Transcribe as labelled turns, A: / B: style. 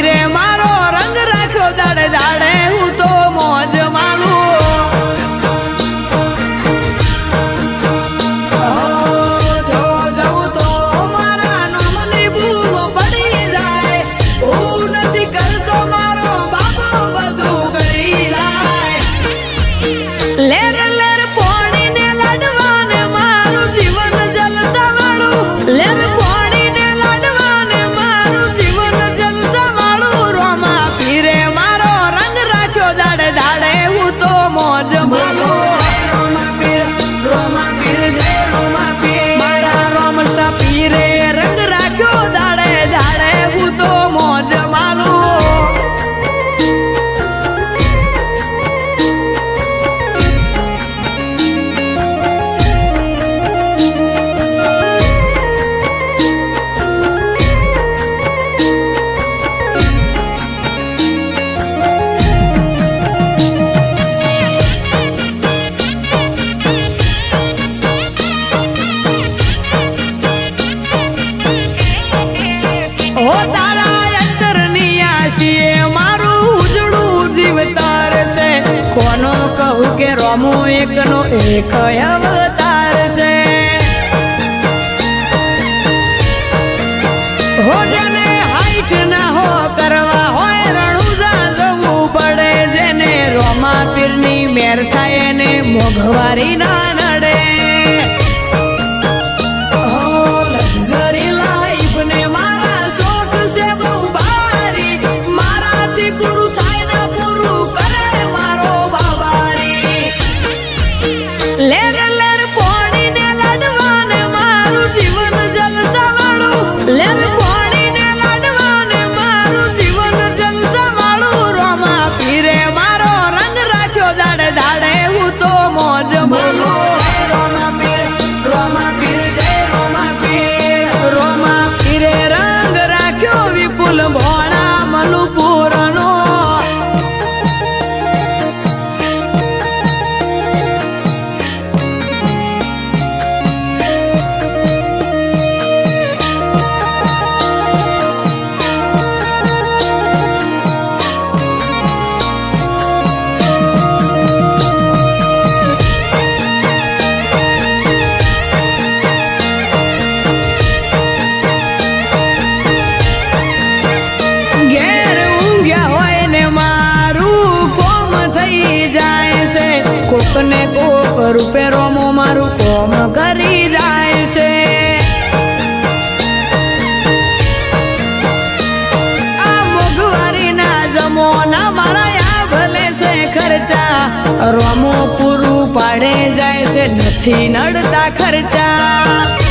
A: પીરે મારો રંગ રાખ્યો દાડે દાડે હું તો મોજ માનું રોમો એકનો એક અવતાર છે હો જેને હાઈટ ના હો કરવા હોય રણુજા જવું પડે જેને રોમા પીરની મેર થાય એને મોંઘવારી ના નડે લક્ઝરી લાઈફ ને મારા શોખ છે બહુ ભારી મારાથી પૂરું થાય ને પૂરું કરે મારો બાબારી લેર લેર પોણીને લાડવાને મારું જીવન જલસા વાળું લેર પોણીને લાડવાને મારું જીવન જલસા વાળું રોમા પીરે મારો રંગ રાખ્યો દાડે દાડે હું તો મોજ માનું રોમા પીર જય રોમા પીરે રંગ રાખ્યો વિપુલ ભોણા મલુપુરનો કોકને કોક રૂપે રોમો મારું કોમ કરી જાય છે આ મોંઘવારીના જમોના મારા આ ભલે છે ખર્ચા રોમો પૂરું પાડે જાય છે નથી નડતા ખર્ચા